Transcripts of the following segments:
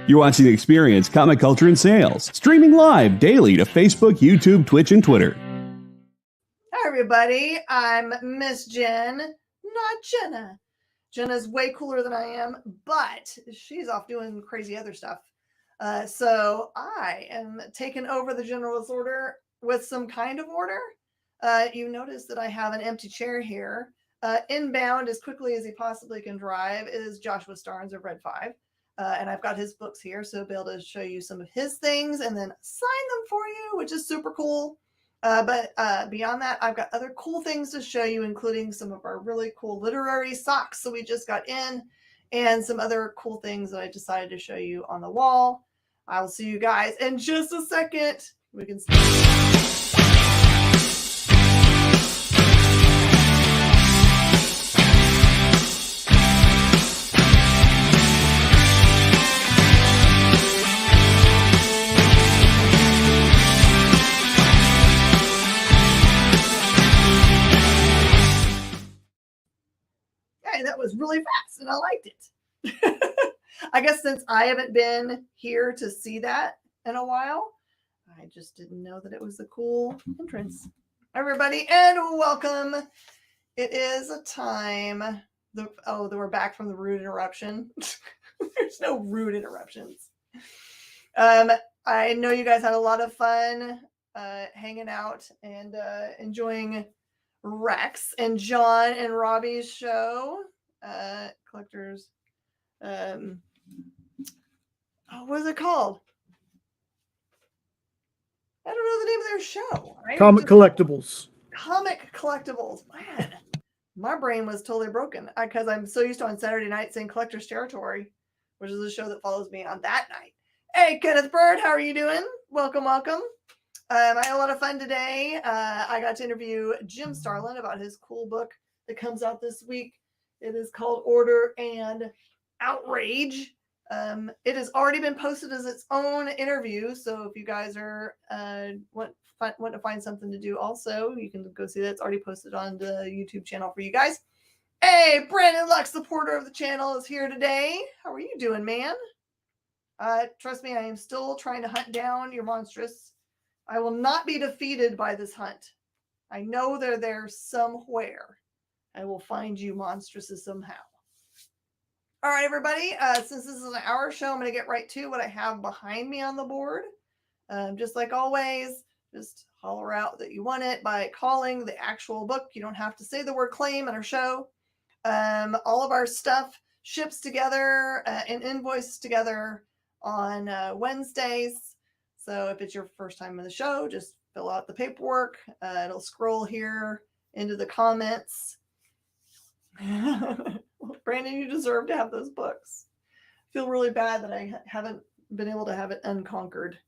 You're watching The Experience, Comic Culture and Sales, streaming live daily to Facebook, YouTube, Twitch, and Twitter. Hi, everybody. I'm Miss Jen, not Jena. Jenna's way cooler than I am, but she's off doing crazy other stuff. So I am taking over the Jeneral Disorder with some kind of order. You notice that I have an empty chair here. Inbound as quickly as he possibly can drive is Joshua Starnes of Red 5. And I've got his books here, so I'll be able to show you some of his things and then sign them for you, which is super cool. But beyond that, I've got other cool things to show you, including some of our really cool literary socks that we just got in and some other cool things that I decided to show you on the wall. I'll see you guys in just a second. We can start. That was really fast and I liked it. I guess since I haven't been here to see that in a while, I just didn't know that it was a cool entrance. Everybody, and welcome. It is a time. We're back from the rude interruption. There's no rude interruptions. I know you guys had a lot of fun hanging out and enjoying Rex and John and Robbie's show. Collectors. What is it called? I don't know the name of their show. Right? Comic Collectibles. Comic Collectibles. Man, my brain was totally broken because I'm so used to on Saturday night saying Collectors Territory, which is a show that follows me on that night. Hey, Kenneth Bird, how are you doing? Welcome, welcome. I had a lot of fun today. I got to interview Jim Starlin about his cool book that comes out this week. It is called Order and Outrage. It has already been posted as its own interview. So if you guys are want to find something to do also, you can go see that. It's already posted on the YouTube channel for you guys. Hey, Brandon Lux, supporter of the channel, is here today. How are you doing, man? Trust me, I am still trying to hunt down your monstrous. I will not be defeated by this hunt. I know they're there somewhere. I will find you monstresses somehow. All right, everybody. Since this is an hour show, I'm going to get right to what I have behind me on the board. Just like always, just holler out that you want it by calling the actual book. You don't have to say the word claim in our show. All of our stuff ships together and invoices together on Wednesdays. So if it's your first time in the show, just fill out the paperwork. It'll scroll here into the comments. Brandon, you deserve to have those books. I feel really bad that I haven't been able to have it unconquered.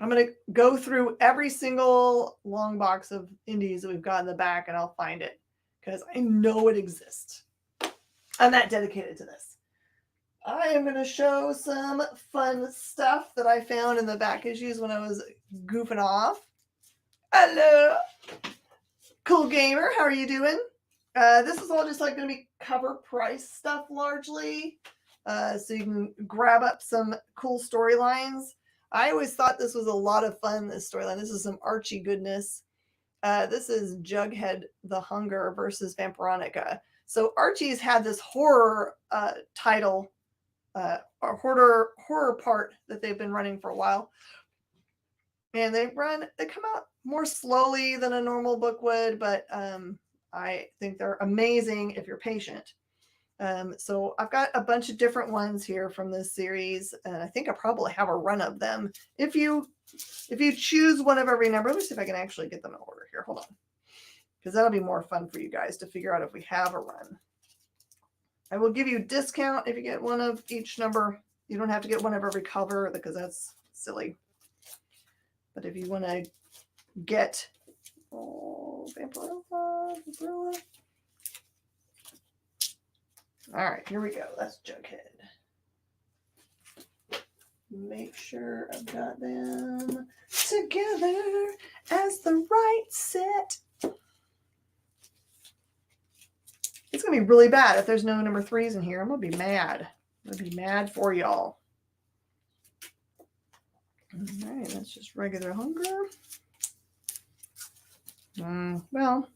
I'm going to go through every single long box of indies that we've got in the back and I'll find it because I know it exists. I'm that dedicated to this. I am going to show some fun stuff that I found in the back issues when I was goofing off. Hello, Cool Gamer. How are you doing? This is all just like going to be cover price stuff largely. So you can grab up some cool storylines. I always thought this was a lot of fun, this storyline. This is some Archie goodness. This is Jughead the Hunger versus Vampironica. So Archie's had this horror title, or horror part that they've been running for a while. And they come out more slowly than a normal book would, but I think they're amazing if you're patient. So I've got a bunch of different ones here from this series, and I think I probably have a run of them. If you choose one of every number, let me see if I can actually get them in order here. Hold on, because that'll be more fun for you guys to figure out if we have a run. I will give you a discount if you get one of each number. You don't have to get one of every cover because that's silly. But if you want to get Vampirilla. All right, here we go. That's Jughead. Make sure I've got them together as the right set. It's going to be really bad if there's no number 3s in here. I'm going to be mad. I'm going to be mad for y'all. All right, that's just regular hunger. Well,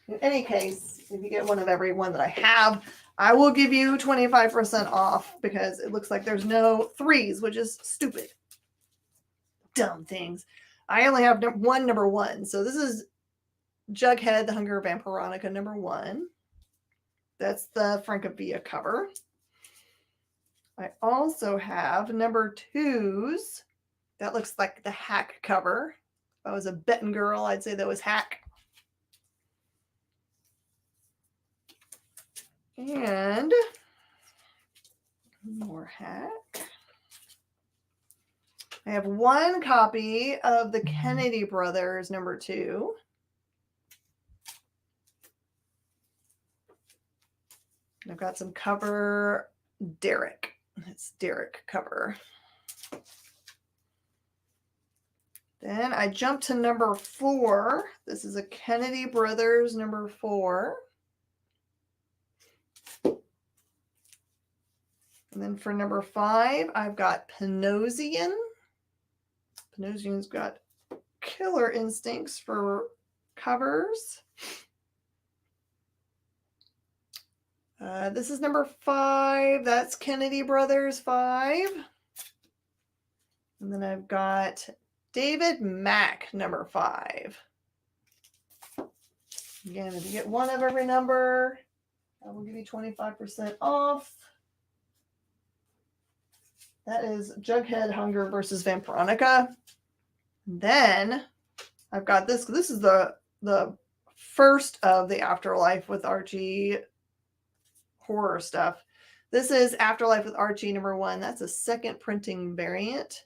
in any case, if you get one of every one that I have, I will give you 25% off because it looks like there's no threes, which is stupid. Dumb things. I only have one number one. So this is Jughead, the Hunger Vampironica number one. That's the Francavilla cover. I also have number twos. That looks like the Hack cover. If I was a betting girl, I'd say that was Hack. And more Hack. I have one copy of the Kennedy Brothers number two. I've got some cover Derek. It's Derek cover. Then I jumped to number four. This is a Kennedy Brothers number four. And then for number five, I've got Panosian. Panosian's got killer instincts for covers. This is number five. That's Kennedy Brothers 5. And then I've got David Mack number 5. Again, if you get one of every number, I will give you 25% off. That is Jughead Hunger versus Vampironica. Then I've got this. This is the first of the Afterlife with Archie horror stuff. This is Afterlife with Archie number 1. That's a second printing variant.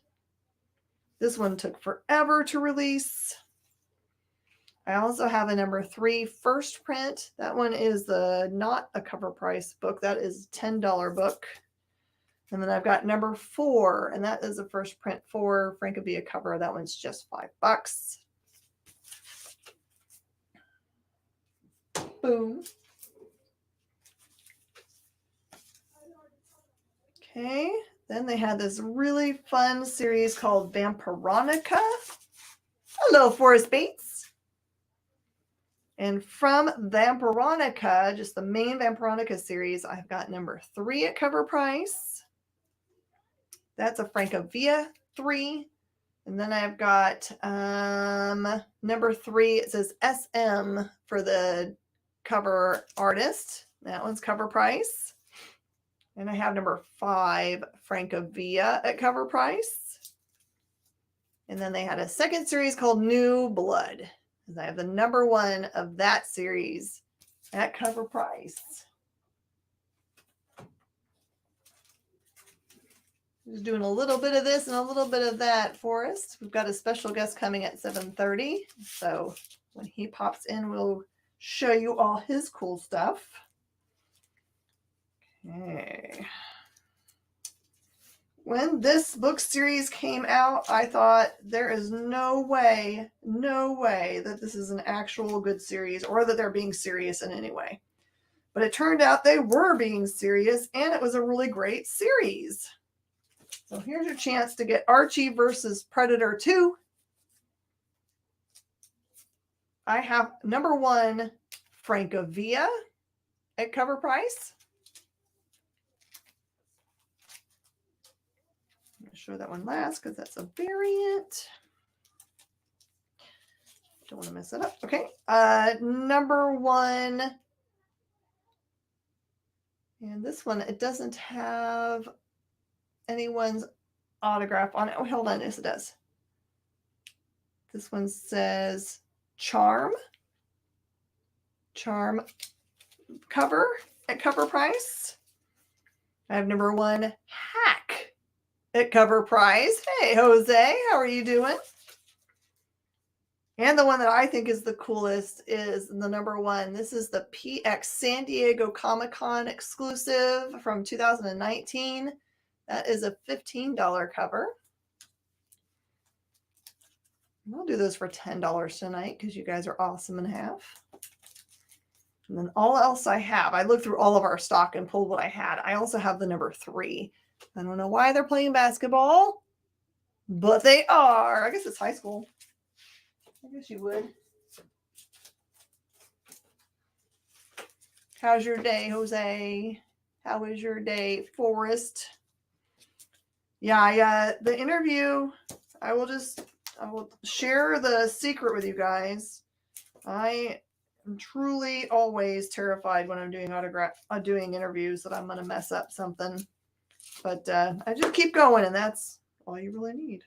This one took forever to release. I also have a number 3 first print. That one is the not a cover price book. That is a $10 book. And then I've got number 4, and that is a first print for Francavilla cover. That one's just $5. Boom. Okay, then they had this really fun series called Vampironica. Hello, Forrest Bates. And from Vampironica, just the main Vampironica series, I've got number 3 at cover price. That's a Francavilla 3. And then I've got number 3. It says SM for the cover artist. That one's cover price. And I have number 5, Francavilla at cover price. And then they had a second series called New Blood. And I have the number 1 of that series at cover price. Just doing a little bit of this and a little bit of that for us. We've got a special guest coming at 7:30. So when he pops in, we'll show you all his cool stuff. Okay. When this book series came out, I thought there is no way that this is an actual good series or that they're being serious in any way. But it turned out they were being serious, and it was a really great series. So here's your chance to get Archie versus Predator 2. I have number 1, Francavilla at cover price. I'm going to show that one last because that's a variant. Don't want to mess it up. Okay. Number 1. And this one, it doesn't have anyone's autograph on it. Oh, hold on. Yes, it does. This one says Charm cover at cover price. I have number 1, Hack at cover price. Hey, Jose, how are you doing? And the one that I think is the coolest is the number 1. This is the PX San Diego Comic-Con exclusive from 2019. That is a $15 cover. I'll do those for $10 tonight because you guys are awesome and have. And then all else I have, I looked through all of our stock and pulled what I had. I also have the number 3. I don't know why they're playing basketball, but they are. I guess it's high school. I guess you would. How's your day, Jose? How is your day, Forrest? Yeah, the interview, I will share the secret with you guys. I am truly always terrified when I'm doing interviews that I'm going to mess up something. But I just keep going, and that's all you really need.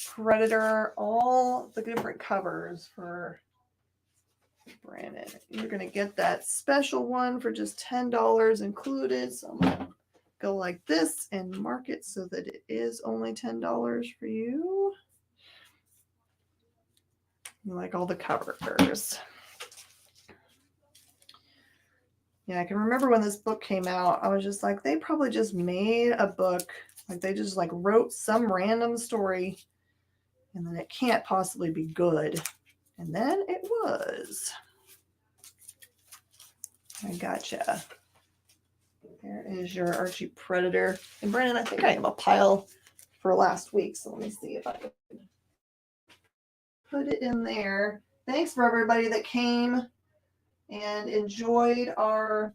Predator, all the different covers for Brandon. You're going to get that special one for just $10 included. So I'm going to go like this and mark it so that it is only $10 for you. You like all the covers. Yeah, I can remember when this book came out, I was just like, they probably just made a book. Like they just like wrote some random story and then it can't possibly be good. And then it was. I gotcha. There is your Archie Predator. And Brandon, I think I have a pile for last week. So let me see if I can put it in there. Thanks for everybody that came and enjoyed our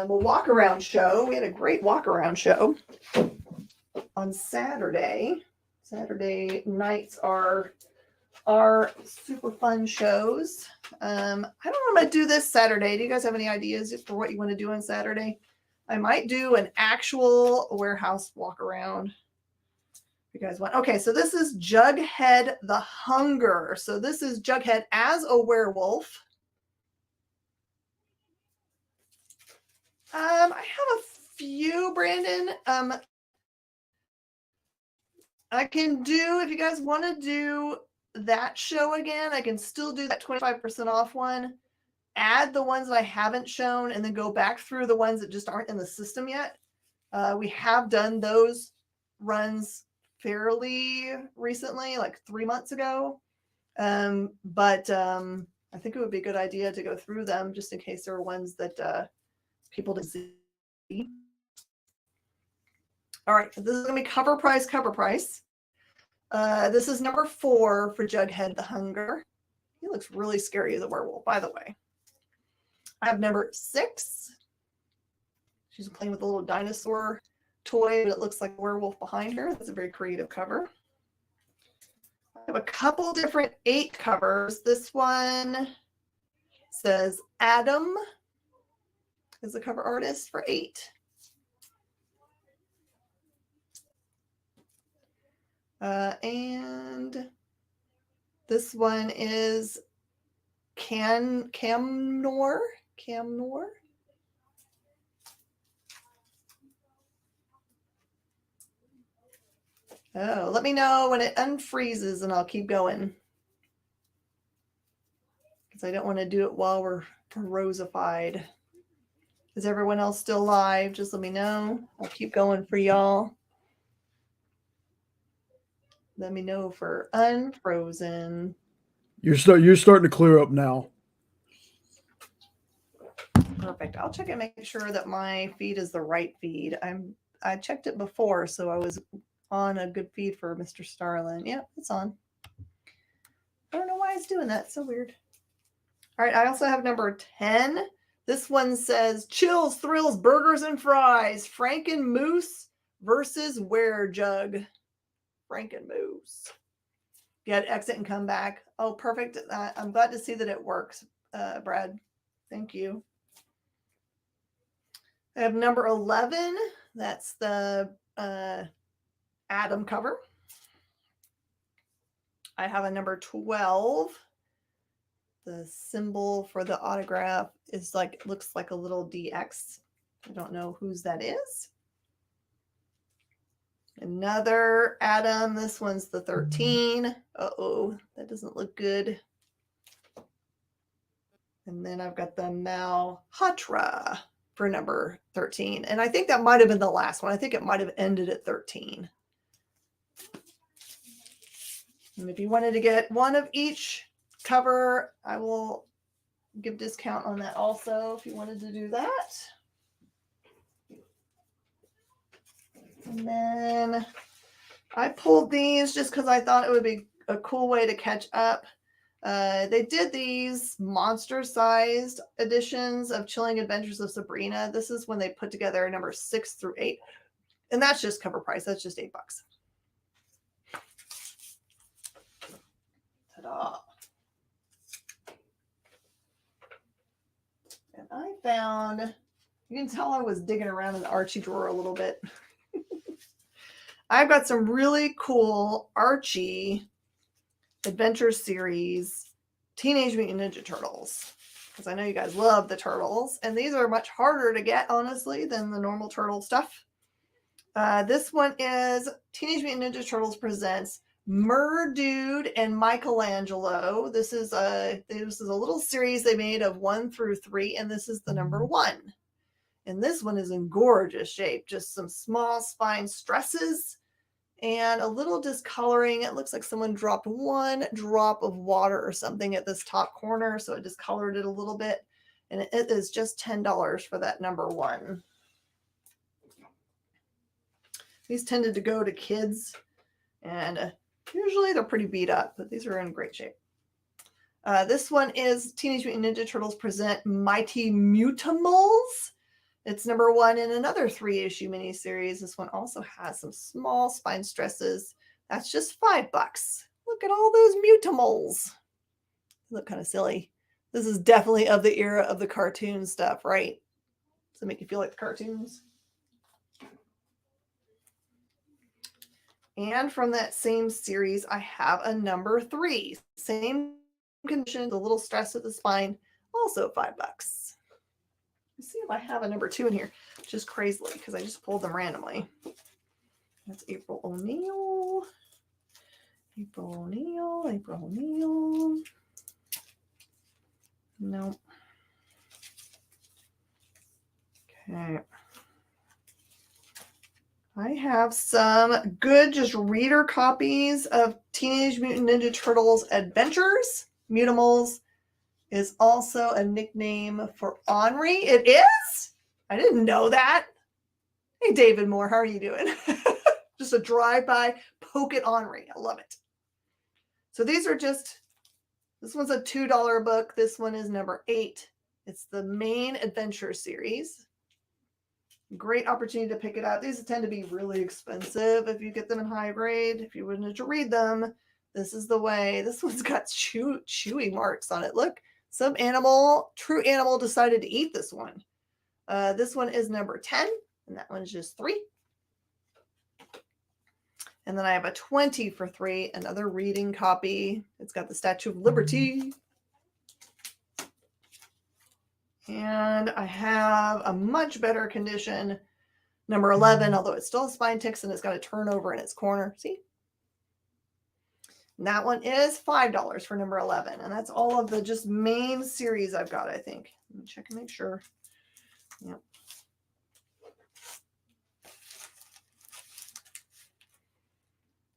walk around show. We had a great walk around show on Saturday. Saturday nights are super fun shows. I don't know if I'm going to do this Saturday. Do you guys have any ideas for what you want to do on Saturday? I might do an actual warehouse walk around. You guys want? Okay, so this is Jughead the Hunger. So this is Jughead as a werewolf. I have a few, Brandon. I can do, if you guys want to do that show again, I can still do that 25% off one. Add the ones that I haven't shown and then go back through the ones that just aren't in the system yet. We have done those runs fairly recently, like 3 months ago. But I think it would be a good idea to go through them just in case there are ones that people didn't see. All right, this is going to be cover price. This is number 4 for Jughead the Hunger. He looks really scary as a werewolf, by the way. I have number 6. She's playing with a little dinosaur toy, but it looks like a werewolf behind her. That's a very creative cover. I have a couple different 8 covers. This one says Adam is the cover artist for 8. And this one is Camnor. Oh, let me know when it unfreezes and I'll keep going. Because I don't want to do it while we're rosified. Is everyone else still live? Just let me know. I'll keep going for y'all. Let me know for unfrozen. You're starting to clear up now. Perfect. I'll check and make sure that my feed is the right feed. I checked it before, so I was on a good feed for Mr. Starlin. Yep, it's on. I don't know why it's doing that. It's so weird. All right, I also have number 10. This one says Chills, Thrills, Burgers, and Fries. Frankenmoose versus Werejug. Frankenmoose. Get exit and come back. Oh, perfect. I'm glad to see that it works, Brad. Thank you. I have number 11. That's the Adam cover. I have a number 12. The symbol for the autograph is looks like a little DX. I don't know whose that is. Another Adam. This one's the 13. Uh-oh, that doesn't look good. And then I've got the Malhotra for number 13. And I think that might have been the last one. I think it might have ended at 13. And if you wanted to get one of each cover, I will give discount on that also if you wanted to do that. And then I pulled these just because I thought it would be a cool way to catch up. They did these monster-sized editions of Chilling Adventures of Sabrina. This is when they put together number 6 through 8. And that's just cover price. That's just $8. Ta-da. And I found, you can tell I was digging around in the Archie drawer a little bit. I've got some really cool Archie adventure series Teenage Mutant Ninja Turtles, because I know you guys love the turtles, and these are much harder to get, honestly, than the normal turtle stuff. This one is Teenage Mutant Ninja Turtles presents Merdude and Michelangelo. This is a little series they made of 1 through 3, and this is the number 1. And this one is in gorgeous shape. Just some small spine stresses and a little discoloring. It looks like someone dropped 1 drop of water or something at this top corner, so it discolored it a little bit. And it is just $10 for that number 1. These tended to go to kids, and usually they're pretty beat up, but these are in great shape. This one is Teenage Mutant Ninja Turtles present Mighty Mutimals. It's number 1 in another 3-issue miniseries. This one also has some small spine stresses. That's just $5. Look at all those Mutimals. They look kind of silly. This is definitely of the era of the cartoon stuff, right? Does it make you feel like the cartoons? And from that same series, I have a number 3. Same condition, the little stress of the spine, also $5. Let's see if I have a number 2 in here, just crazily, because I just pulled them randomly. That's April O'Neil. April O'Neil, April O'Neil. Nope. Okay. I have some good just reader copies of Teenage Mutant Ninja Turtles Adventures. Mutimals is also a nickname for Henri. It is? I didn't know that. Hey, David Moore, how are you doing? Just a drive-by poke at Henri. I love it. So these are just, this one's a $2 book. This one is number 8. It's the main adventure series. Great opportunity to pick it up. These tend to be really expensive if you get them in high grade. If you wanted to read them, this is the way. This one's got chewy marks on it. Look, some animal, true animal, decided to eat this one. This one is number 10, and that one's just 3. And then I have a 20 for 3, another reading copy. It's got the Statue of Liberty. And I have a much better condition, number 11, although it's still a spine ticks and it's got a turnover in its corner. See? And that one is $5 for number 11. And that's all of the just main series I've got, I think. Let me check and make sure. Yep.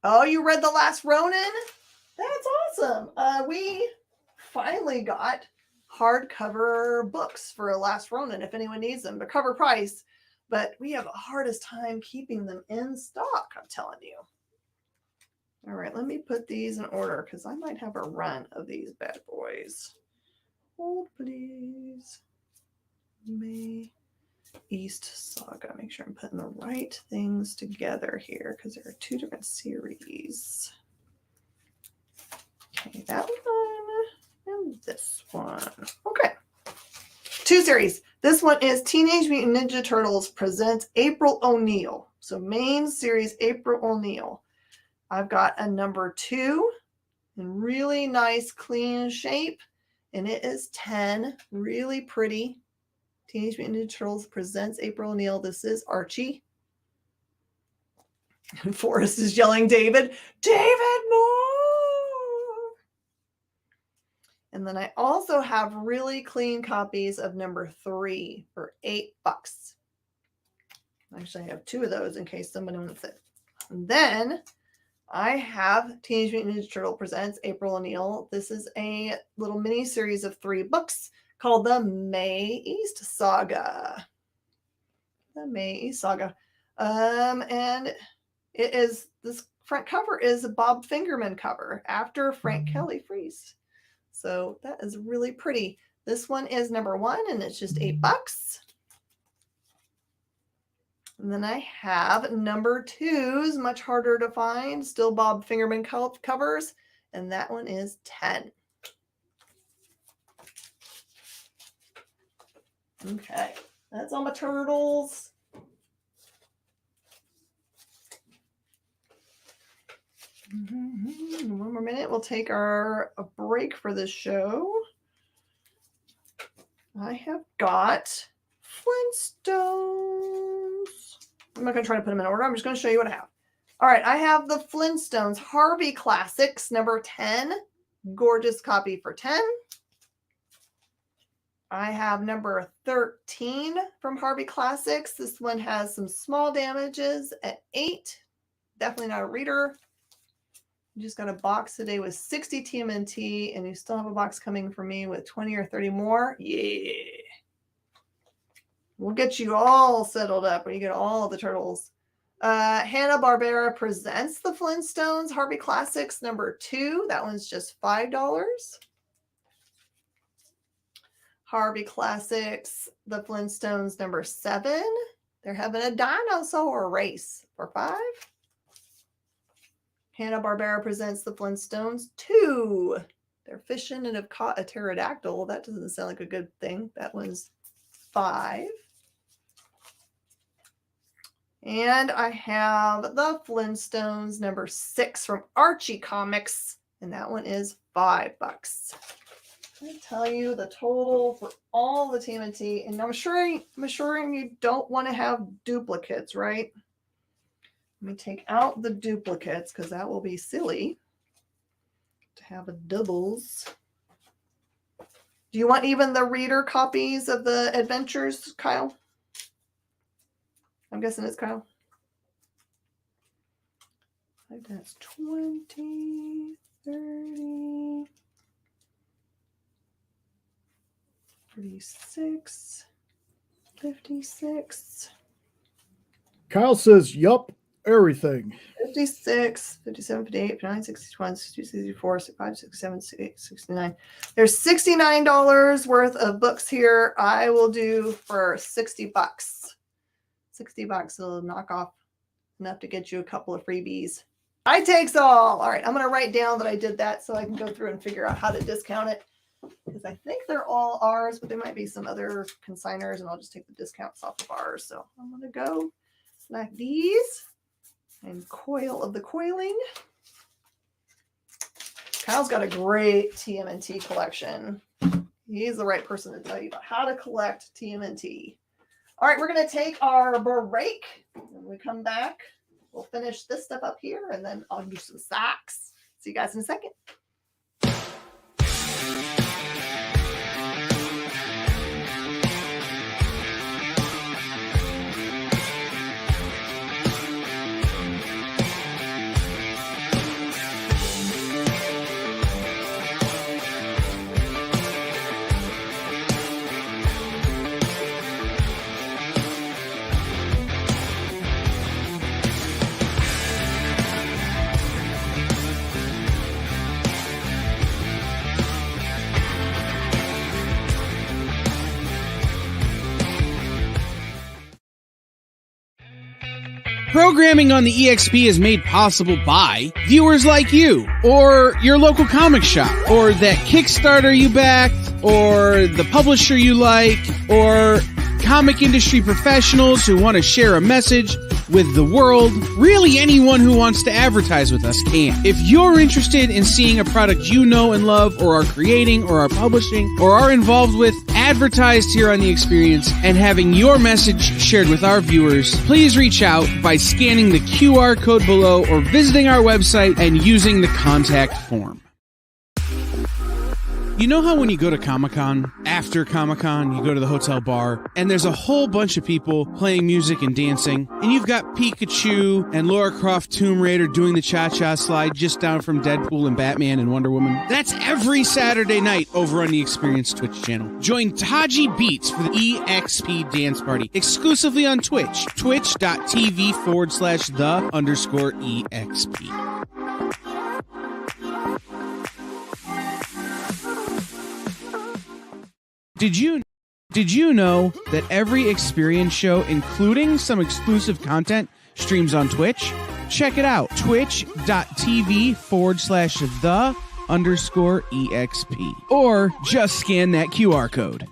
Oh, you read The Last Ronin? That's awesome. We finally got hardcover books for Last Ronin if anyone needs them, but cover price. But we have the hardest time keeping them in stock, I'm telling you. All right, let me put these in order because I might have a run of these bad boys. Hold, please. May East Saga. Make sure I'm putting the right things together here because there are 2 different series. Okay, that one. And this one. Okay. 2 series. This one is Teenage Mutant Ninja Turtles presents April O'Neil. So main series, April O'Neil. I've got a number 2 in really nice, clean shape. And it is 10. Really pretty. Teenage Mutant Ninja Turtles presents April O'Neil. This is Archie. And Forrest is yelling, David. David Moore! And then I also have really clean copies of number 3 for $8. Actually, I have 2 of those in case somebody wants it. And then I have Teenage Mutant Ninja Turtle Presents April O'Neil. This is a little mini series of 3 books called the May East Saga. The May East Saga. And it is, this front cover is a Bob Fingerman cover after Frank Kelly Freeze. So that is really pretty. This one is number 1 and it's just $8. And then I have number 2's much harder to find, still Bob Fingerman covers, and that one is 10. Okay, that's all my turtles. One more minute, we'll take a break for this show. I have got Flintstones. I'm not going to try to put them in order. I'm just going to show you what I have. All right, I have the Flintstones Harvey Classics number 10. Gorgeous copy for 10. I have number 13 from Harvey Classics. This one has some small damages at 8. Definitely not a reader. You just got a box today with 60 TMNT, and you still have a box coming for me with 20 or 30 more. Yeah. We'll get you all settled up when you get all the turtles. Hanna-Barbera Presents the Flintstones Harvey Classics number 2. That one's just $5. Harvey Classics, the Flintstones number 7. They're having a dinosaur race for $5. Hanna-Barbera Presents the Flintstones 2. They're fishing and have caught a pterodactyl. That doesn't sound like a good thing. That one's $5. And I have the Flintstones number 6 from Archie Comics, and that one is $5. I'm going to tell you the total for all the TMNT, and I'm assuring you don't want to have duplicates, right? Let me take out the duplicates because that will be silly to have a doubles. Do you want even the reader copies of the adventures, Kyle? I'm guessing it's Kyle. That's 20, 30, 36, 56. Kyle says, yup, everything. 56, 57, 58, 59, 61, 62, 64, 65, 67, 68, 69. There's $69 worth of books here. I will do for $60. $60 will knock off enough to get you a couple of freebies. I takes all. All right, I'm going to write down that I did that so I can go through and figure out how to discount it. Because I think they're all ours, but there might be some other consigners, and I'll just take the discounts off of ours. So I'm going to go like these and coil of the coiling. Kyle's got a great TMNT collection. He's the right person to tell you about how to collect TMNT. All right, we're going to take our break. When we come back, we'll finish this stuff up here, and then I'll do some socks. See you guys in a second. Programming on the EXP is made possible by viewers like you, or your local comic shop, or that Kickstarter you backed, or the publisher you like, or comic industry professionals who want to share a message with the world. Really, anyone who wants to advertise with us can. If you're interested in seeing a product you know and love, or are creating, or are publishing, or are involved with, advertised here on The Experience, and having your message shared with our viewers, please reach out by scanning the QR code below or visiting our website and using the contact form. You know how when you go to Comic-Con, after Comic-Con, you go to the hotel bar, and there's a whole bunch of people playing music and dancing, and you've got Pikachu and Lara Croft Tomb Raider doing the cha-cha slide just down from Deadpool and Batman and Wonder Woman? That's every Saturday night over on the Experience Twitch channel. Join Taji Beats for the EXP Dance Party, exclusively on Twitch, twitch.tv/the_EXP. Did you know that every Experience show, including some exclusive content, streams on Twitch? Check it out. Twitch.tv/the_EXP. Or just scan that QR code.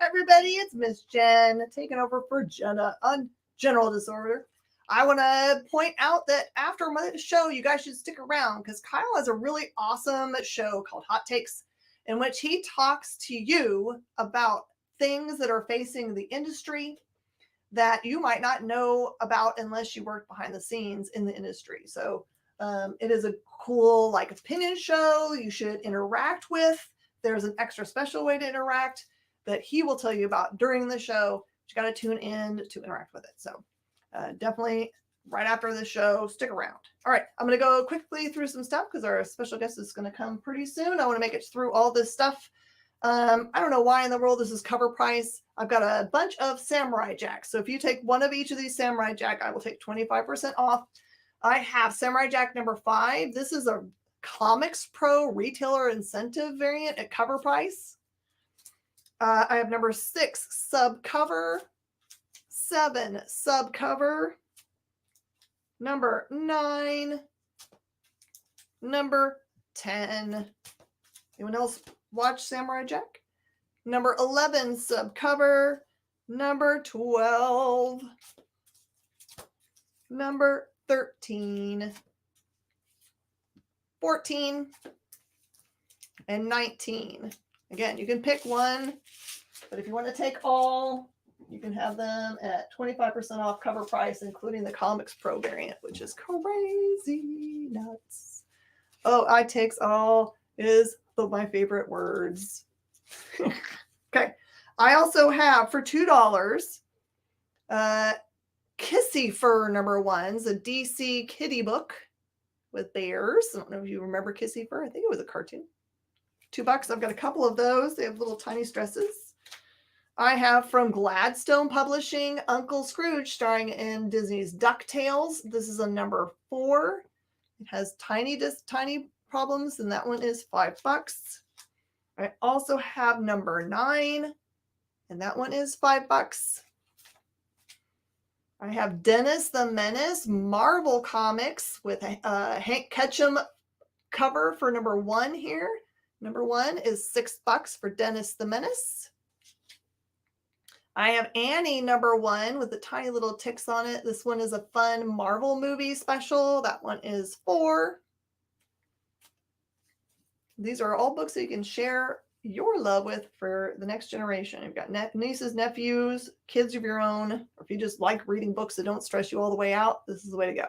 Everybody, it's Miss Jen taking over for Jena on Jeneral Disorder. I want to point out that after my show, you guys should stick around because Kyle has a really awesome show called Hot Takes in which he talks to you about things that are facing the industry that you might not know about unless you work behind the scenes in the industry. So it is a cool like opinion show you should interact with. There's an extra special way to interact that he will tell you about during the show. You got to tune in to interact with it. So definitely right after the show, stick around. All right, I'm going to go quickly through some stuff because our special guest is going to come pretty soon. I want to make it through all this stuff. I don't know why in the world this is cover price. I've got a bunch of Samurai Jack. So if you take one of each of these Samurai Jack, I will take 25% off. I have Samurai Jack number 5. This is a Comics Pro retailer incentive variant at cover price. I have number 6 sub cover, 7 sub cover, number 9, number 10. Anyone else watch Samurai Jack? Number 11 sub cover, number 12, number 13, 14, and 19. Again, you can pick one, but if you want to take all, you can have them at 25% off cover price, including the Comics Pro variant, which is crazy nuts. Oh, I takes all is my favorite words. Okay. I also have for $2, Kissy Fur number 1's a DC kitty book with bears. I don't know if you remember Kissy Fur. I think it was a cartoon. $2. I've got a couple of those. They have little tiny stresses. I have from Gladstone Publishing, Uncle Scrooge, starring in Disney's DuckTales. This is a number 4. It has tiny problems, and that one is $5. I also have number 9, and that one is $5. I have Dennis the Menace, Marvel Comics with a Hank Ketchum cover for number 1 here. Number 1 is $6 for Dennis the Menace. I have Annie number 1 with the tiny little ticks on it. This one is a fun Marvel movie special. That one is $4. These are all books that you can share your love with for the next generation. You've got nieces, nephews, kids of your own, or if you just like reading books that don't stress you all the way out, this is the way to go.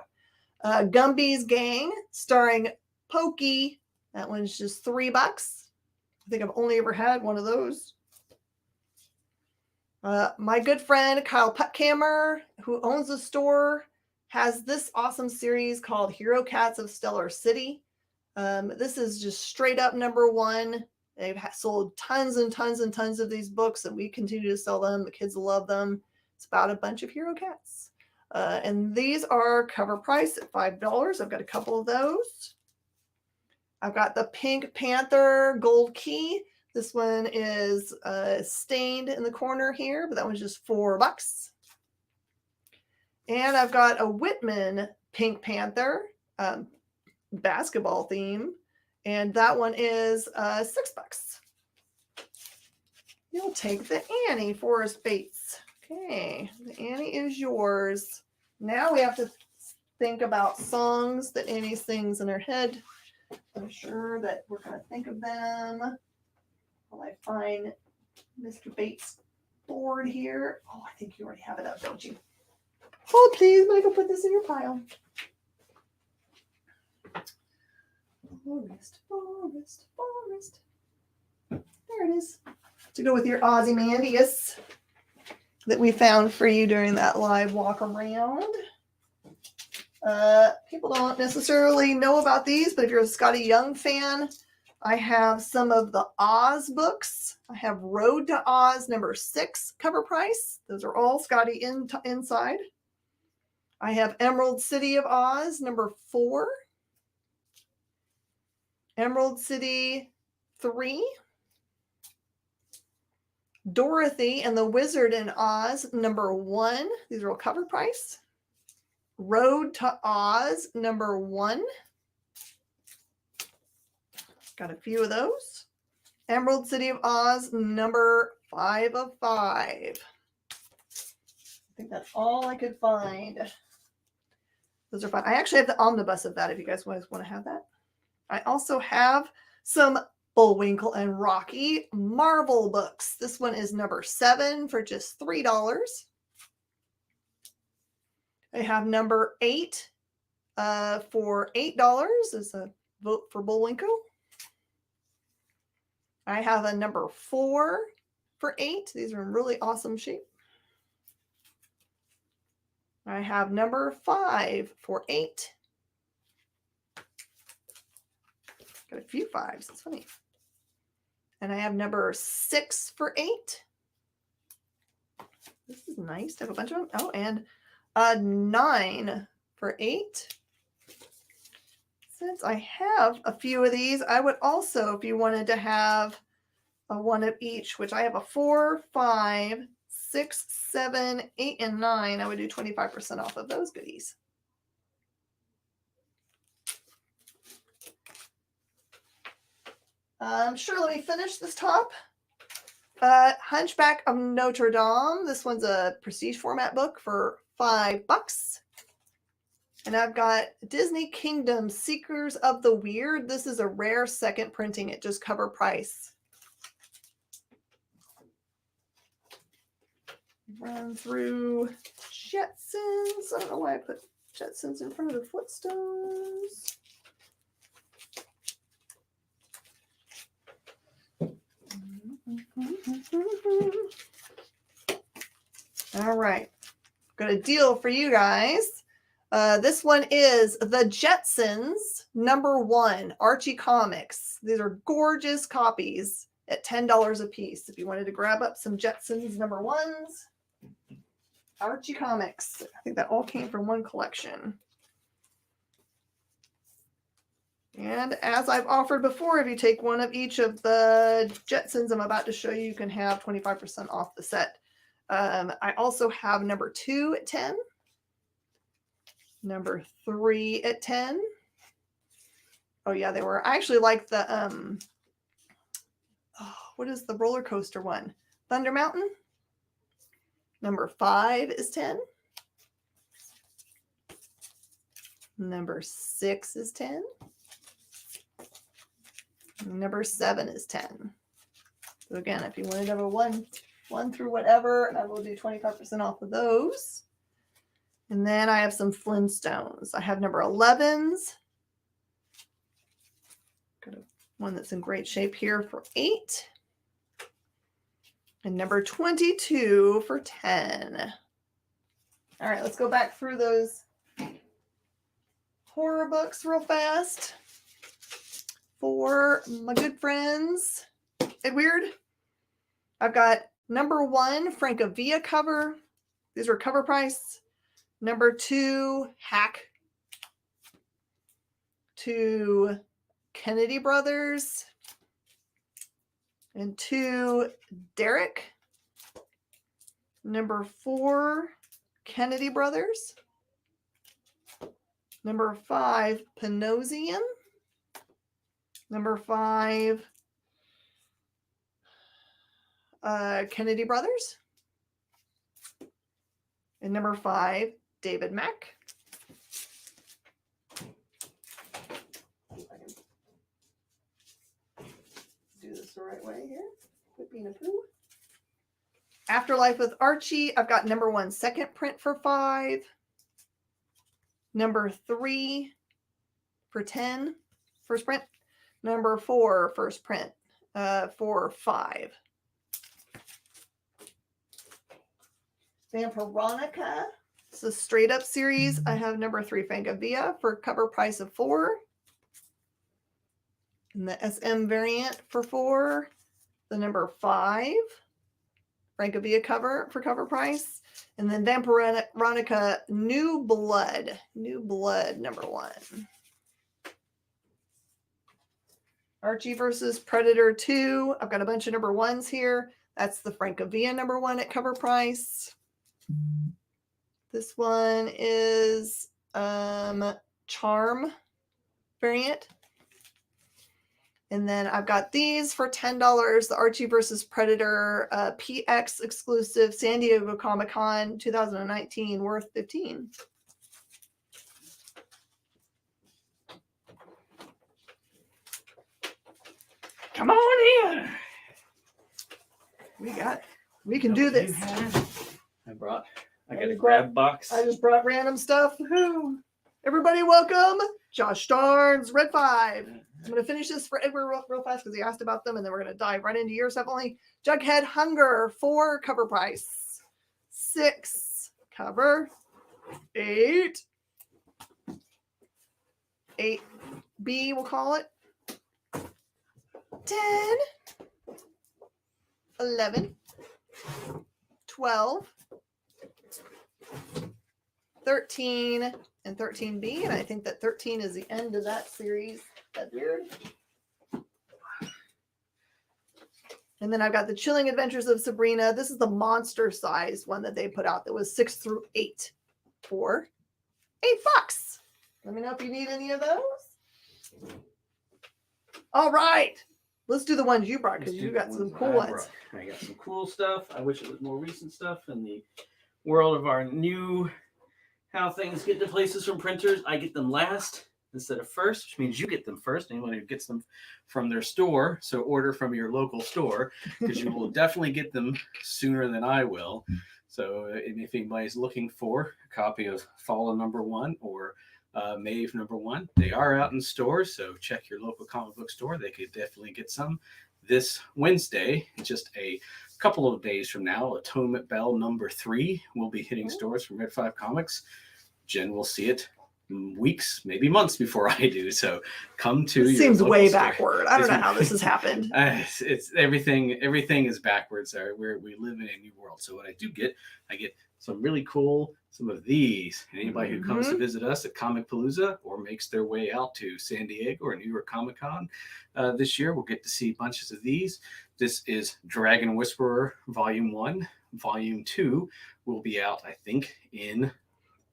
Gumby's Gang, starring Pokey. That one's just $3. I think I've only ever had one of those. My good friend Kyle Puckhammer, who owns a store, has this awesome series called Hero Cats of Stellar City. This is just straight up number 1. They've sold tons and tons and tons of these books, and we continue to sell them. The kids love them. It's about a bunch of hero cats. And these are cover price at $5. I've got a couple of those. I've got the Pink Panther Gold Key. This one is stained in the corner here, but that one's just $4. And I've got a Whitman Pink Panther basketball theme, and that one is $6. You'll take the Annie, Forrest Bates. Okay, the Annie is yours. Now we have to think about songs that Annie sings in her head. I'm sure that we're going to think of them while I find Mr. Bates' board here. Oh, I think you already have it up, don't you? Oh, please, Michael, put this in your pile. Forest, forest, forest. There it is. To go with your Ozymandias that we found for you during that live walk around. People don't necessarily know about these, but if you're a Scotty Young fan, I have some of the Oz books. I have Road to Oz #6 cover price. Those are all Scotty inside. I have Emerald City of Oz #4. Emerald City 3. Dorothy and the Wizard in Oz #1. These are all cover price. Road to Oz #1. Got a few of those. Emerald City of Oz #5 of 5. I think that's all I could find. Those are fun. I actually have the omnibus of that if you guys want to have that. I also have some Bullwinkle and Rocky Marvel books. This one is #7 for just $3. I have #8 for $8 as a vote for Bullwinkle. I have a #4 for $8. These are in really awesome shape. I have #5 for $8. Got a few 5s. It's funny. And I have #6 for $8. This is nice to have a bunch of them. Oh, and 9 for $8. Since I have a few of these, I would also, if you wanted to have a one of each, which I have a 4, 5, 6, 7, 8, and 9, I would do 25% off of those goodies. Sure, let me finish this top. Hunchback of Notre Dame. This one's a prestige format book for $5. And I've got Disney Kingdom Seekers of the Weird. This is a rare second printing at just cover price. Run through Jetsons. I don't know why I put Jetsons in front of the Flintstones. All right, got a deal for you guys. This one is The Jetsons #1 Archie Comics. These are gorgeous copies at $10 a piece. If you wanted to grab up some Jetsons #1s, Archie Comics. I think that all came from one collection. And as I've offered before, if you take one of each of the Jetsons I'm about to show you, you can have 25% off the set. I also have #2 at 10. #3 at 10. Oh yeah, they were. I actually like the what is the roller coaster one? Thunder Mountain. #5 is 10. #6 is 10. #7 is 10. So again, if you wanted number one through whatever, I will do 25% off of those. And then I have some Flintstones. I have #11s. Got one that's in great shape here for 8. And #22 for 10. All right, let's go back through those horror books real fast. For my good friends at Weird, I've got #1 Francavilla cover. These are cover price. #2 Hack. 2 Kennedy Brothers. And 2 Derek. #4 Kennedy Brothers. #5 Panosian. #5 Kennedy Brothers. And #5 David Mack. the right way here. Quit being a poo. Afterlife with Archie. I've got number 1 second print for 5. Number 3 for 10 first print. Number 4 first print for 5. Vampironic. It's a straight up series. I have number 3 Francavilla for cover price of 4. And the SM variant for 4. The number 5 Francavilla cover for cover price. And then Vampironica New Blood. New Blood number 1. Archie versus Predator 2. I've got a bunch of number 1s here. That's the Francavilla number 1 at cover price. This one is Charm variant. And then I've got these for $10. The Archie versus Predator PX exclusive San Diego Comic-Con 2019 worth $15. Come on in. We can do this. I got a grab box. I just brought random stuff. Woo. Everybody welcome Josh Starnes, Red 5. I'm going to finish this for Edward real fast because he asked about them, and then we're going to dive right into your stuff only. Jughead Hunger, 4 cover price. 6 cover. 8. 8B, we'll call it. 10. 11. 12. 13 and 13B, and I think that 13 is the end of that series. That's weird. And then I've got the Chilling Adventures of Sabrina. This is the monster size one that they put out that was 6 through 8 for $8. Let me know if you need any of those. All right. Let's do the ones you brought because you got some cool ones. I got some cool stuff. I wish it was more recent stuff in the world of our new how things get to places from printers. I get them last instead of first, which means you get them first. Anyone who gets them from their store, so order from your local store because you will definitely get them sooner than I will. So if anybody's looking for a copy of Fallen number 1 or Maeve number 1, they are out in stores. So check your local comic book store. They could definitely get some. This Wednesday, just a couple of days from now, Atonement Bell number 3 will be hitting stores from Red 5 Comics. Jen will see it weeks, maybe months before I do. So come to your seems way store. Backward. I don't know how this has happened. It's everything is backwards. We live in a new world. So what I get some really cool, some of these. And anybody who comes to visit us at Comic Palooza or makes their way out to San Diego or New York Comic Con this year will get to see bunches of these. This is Dragon Whisperer Volume 1. Volume 2 will be out, I think, in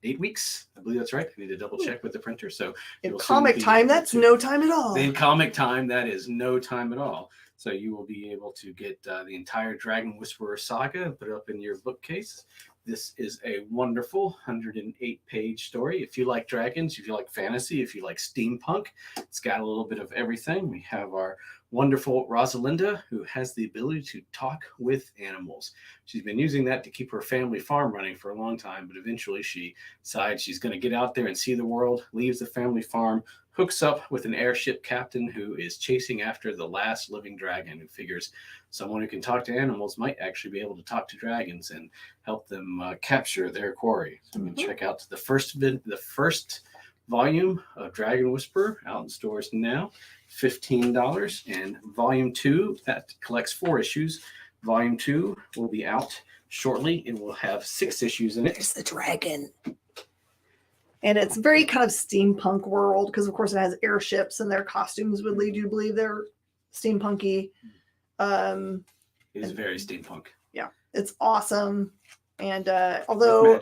8 weeks. I believe that's right. I need to double check with the printer. So in comic time, that's no time at all. In comic time, that is no time at all. So you will be able to get the entire Dragon Whisperer saga and put it up in your bookcase. This is a wonderful 108-page story. If you like dragons, if you like fantasy, if you like steampunk, it's got a little bit of everything. We have our wonderful Rosalinda, who has the ability to talk with animals. She's been using that to keep her family farm running for a long time, but eventually she decides she's going to get out there and see the world, leaves the family farm, hooks up with an airship captain who is chasing after the last living dragon, who figures someone who can talk to animals might actually be able to talk to dragons and help them capture their quarry. So we can check out the first volume of Dragon Whisperer out in stores now, $15. And volume 2, that collects 4 issues. Volume 2 will be out shortly. It will have 6 issues in it. There's the dragon. And it's very kind of steampunk world because, of course, it has airships and their costumes would lead you to believe they're steampunky. It is very steampunk. Yeah, it's awesome. And although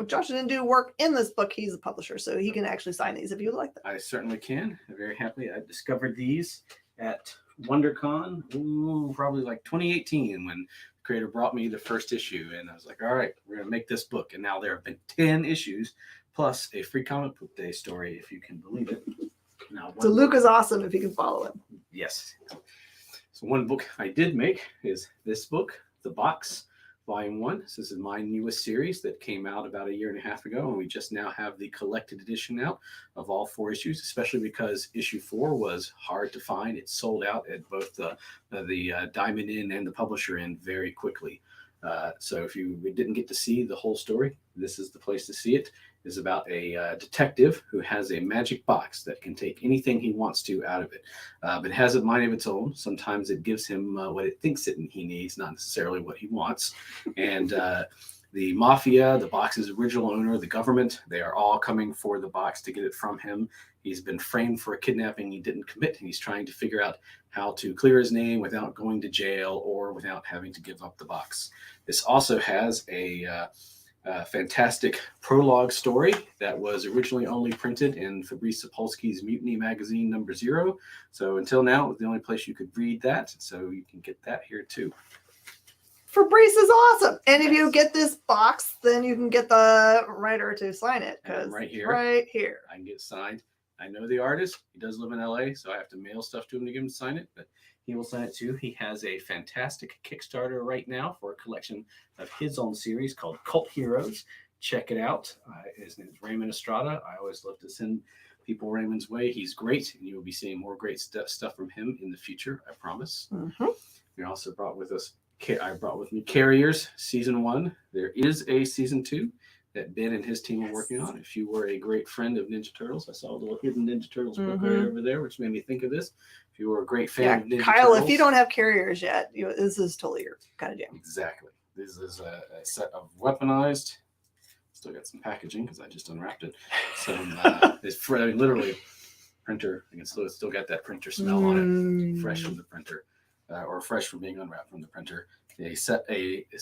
Josh didn't do work in this book, he's a publisher, so he can actually sign these if you would like them. I certainly can. I'm very happy. I discovered these at WonderCon, probably like 2018, when the creator brought me the first issue. And I was like, all right, we're going to make this book. And now there have been 10 issues plus a free comic book day story, if you can believe it. Now, so Luke is awesome if you can follow him. Yes. So one book I did make is this book, The Box, Volume 1. This is my newest series that came out about 1.5 years ago, and we just now have the collected edition out of all 4 issues, especially because issue 4 was hard to find. It sold out at both the Diamond Inn and the Publisher Inn very quickly. So if you didn't get to see the whole story, this is the place to see it. It's about a detective who has a magic box that can take anything he wants to out of it, but it has a mind of its own. Sometimes it gives him what it thinks he needs, not necessarily what he wants. And the mafia, the box's original owner, the government, they are all coming for the box to get it from him. He's been framed for a kidnapping he didn't commit, and he's trying to figure out how to clear his name without going to jail or without having to give up the box. This also has a fantastic prologue story that was originally only printed in Fabrice Sapolsky's Mutiny magazine #0. So until now, it was the only place you could read that. So you can get that here too. Fabrice is awesome. And if you get this box, then you can get the writer to sign it. Because right here, I can get signed. I know the artist. He does live in LA, so I have to mail stuff to him to get him to sign it, but he will sign it too. He has a fantastic Kickstarter right now for a collection of his own series called Cult Heroes. Check it out. His name is Raymond Estrada. I always love to send people Raymond's way. He's great, and you will be seeing more great stuff from him in the future, I promise. Mm-hmm. We also brought with us, I brought with me Carriers Season 1. There is a Season 2 that Ben and his team are working on. If you were a great friend of Ninja Turtles, I saw a little hidden Ninja Turtles book right over there, which made me think of this. If you were a great fan of Ninja Kyle, Turtles, if you don't have Carriers yet, this is totally your kind of jam. Exactly. This is a set of weaponized. Still got some packaging because I just unwrapped it. It's literally printer. I can still got that printer smell on it, fresh from the printer, or fresh from being unwrapped from the printer. It's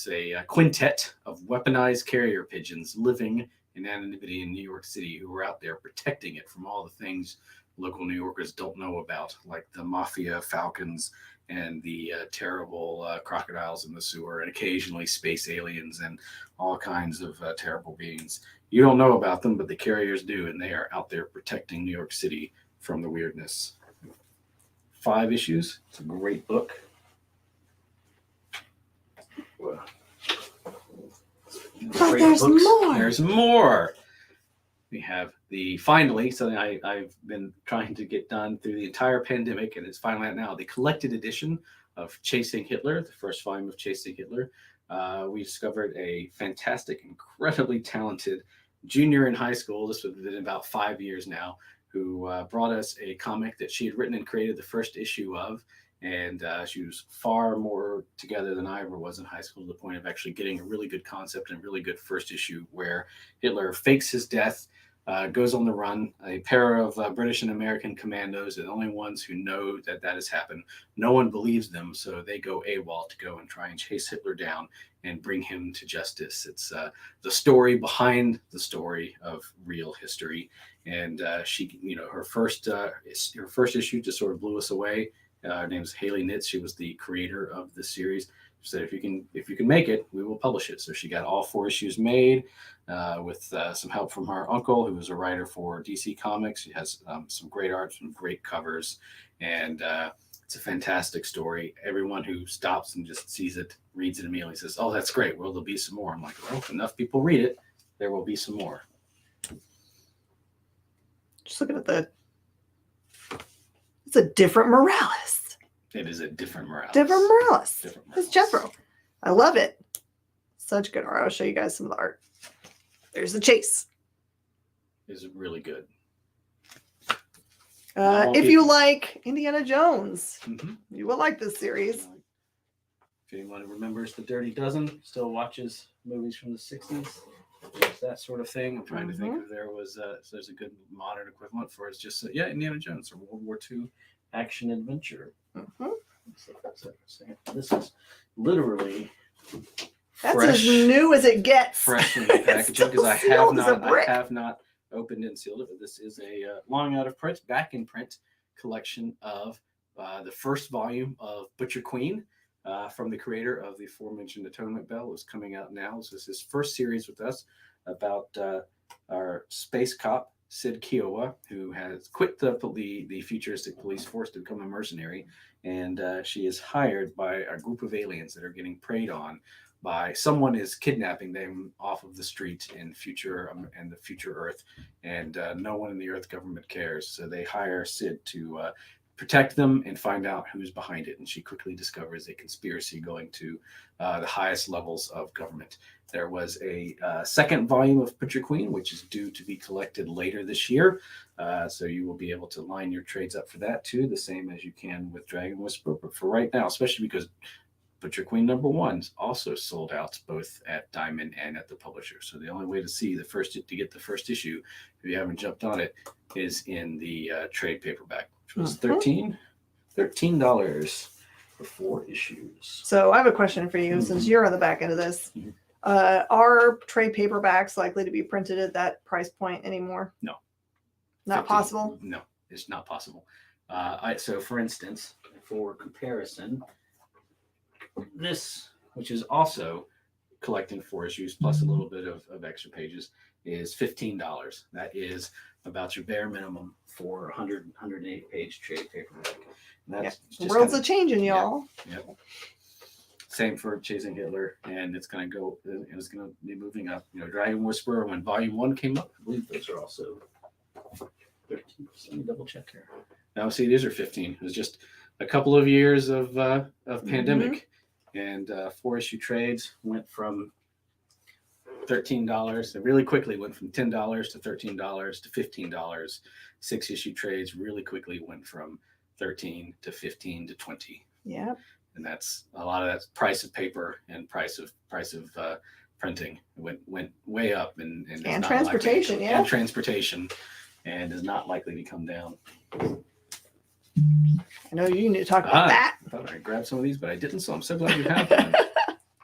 a quintet of weaponized carrier pigeons living in anonymity in New York City, who are out there protecting it from all the things local New Yorkers don't know about, like the mafia falcons and the terrible crocodiles in the sewer, and occasionally space aliens and all kinds of terrible beings. You don't know about them, but the carriers do, and they are out there protecting New York City from the weirdness. 5 issues. It's a great book. But there's more. There's more. We have finally something I've been trying to get done through the entire pandemic, and it's finally out now, the collected edition of Chasing Hitler, the first volume of Chasing Hitler. We discovered a fantastic, incredibly talented junior in high school. This has been about 5 years now, who brought us a comic that she had written and created the first issue of. And she was far more together than I ever was in high school, to the point of actually getting a really good concept and really good first issue where Hitler fakes his death, goes on the run. A pair of British and American commandos are the only ones who know that has happened. No one believes them, so they go AWOL to go and try and chase Hitler down and bring him to justice. It's the story behind the story of real history. And she, her first issue just sort of blew us away. Her name is Haley Nitz. She was the creator of the series. She said, if you can make it, we will publish it. So she got all 4 issues made with some help from her uncle, who was a writer for DC Comics. She has some great art, some great covers, and it's a fantastic story. Everyone who stops and just sees it, reads it immediately, says, "Oh, that's great. Well, there'll be some more." I'm like, well, if enough people read it, there will be some more. Just looking at it's a different Morales. It is a different Morales. Different Morales. Different It's Morales. Jethro. I love it. Such good art. I'll show you guys some of the art. There's the chase. Is really good. If you like Indiana Jones, Mm-hmm. you will like this series. If anyone remembers the Dirty Dozen, still watches movies from the 60s, it's that sort of thing. I'm trying to think if there's a good modern equivalent for it. It's just Indiana Jones, or World War II action adventure. Mm-hmm. This is literally That's as new as it gets. fresh in the packaging, because I have not opened and sealed it. But this is a long out of print, back in print collection of the first volume of Butcher Queen. From the creator of the aforementioned Atonement Bell, is coming out now. This is his first series with us about our space cop Sid Kiowa, who has quit the futuristic police force to become a mercenary, and she is hired by a group of aliens that are getting preyed on by someone is kidnapping them off of the street in the future Earth, and no one in the Earth government cares. So they hire Sid to protect them and find out who's behind it. And she quickly discovers a conspiracy going to the highest levels of government. There was a second volume of Butcher Queen, which is due to be collected later this year. So you will be able to line your trades up for that too, the same as you can with Dragon Whisperer. But for right now, especially because Butcher Queen #1 also sold out both at Diamond and at the publisher. So the only way to get the first issue, if you haven't jumped on it, is in the trade paperback, which was $13 for 4 issues. So I have a question for you, since you're on the back end of this. Are trade paperbacks likely to be printed at that price point anymore? No. Not possible? No, it's not possible. So for instance, for comparison, this, which is also collecting 4 issues plus a little bit of extra pages, is $15. That is about your bare minimum for 108 page trade paperback. That's the world's a changing, y'all. Yep. Same for Chasing Hitler, and it's going to be moving up. Dragon Whisperer, when Volume 1 came up, I believe those are also 13. Let me double check here. Now, see, these are 15. It was just a couple of years of pandemic, and 4-issue trades went from $13. It really quickly went from $10 to $13 to $15. 6-issue trades really quickly went from 13 to 15 to 20. Yeah. And that's a lot of that's price of paper and price of printing went way up and transportation, and transportation, and is not likely to come down. I know you need to talk about that. I thought I grabbed some of these, but I didn't, so I'm so glad you have them.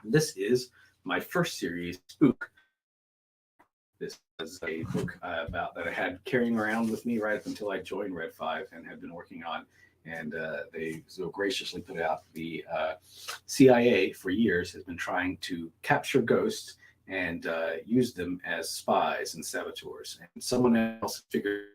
This is my first series, Spook. This is a book about that I had carrying around with me right up until I joined Red 5 and have been working on. And they so graciously put out the CIA for years has been trying to capture ghosts and use them as spies and saboteurs. And someone else figured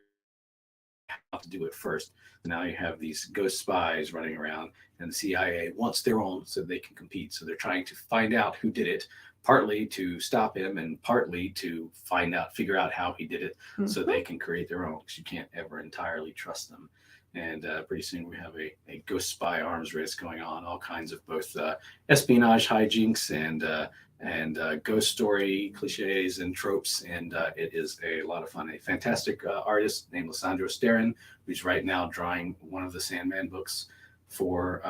out how to do it first. And now you have these ghost spies running around, and the CIA wants their own so they can compete. So they're trying to find out who did it, partly to stop him and partly to figure out how he did it, so they can create their own, because you can't ever entirely trust them. And pretty soon we have a ghost spy arms race going on, all kinds of both espionage hijinks and ghost story cliches and tropes. And it is a lot of fun. A fantastic artist named Lissandro Sterin, who's right now drawing one of the Sandman books for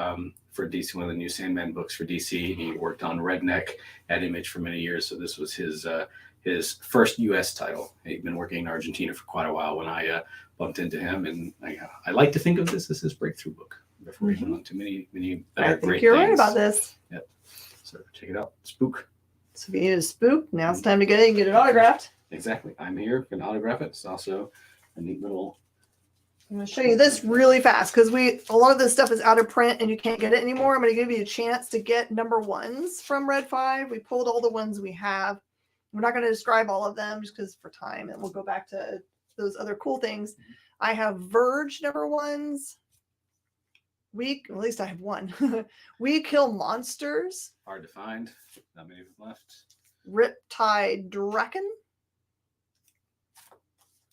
DC, one of the new Sandman books for DC. He worked on Redneck at Image for many years, so this was his first U.S. title. He'd been working in Argentina for quite a while when I bumped into him, and I like to think of this as his breakthrough book before he went on to many I other think great you're things. right about this. Yep. So check it out, Spook. So if you need a spook, now it's time to get it and get it autographed. Exactly. I'm here. Can autograph it. It's also a neat little. I'm going to show you this really fast because a lot of this stuff is out of print and you can't get it anymore. I'm going to give you a chance to get #1s from Red 5. We pulled all the ones we have. We're not going to describe all of them just because for time, and we'll go back to those other cool things. I have Verge #1s. At least I have one. We Kill Monsters. Hard to find. Not many of them left. Riptide Draken.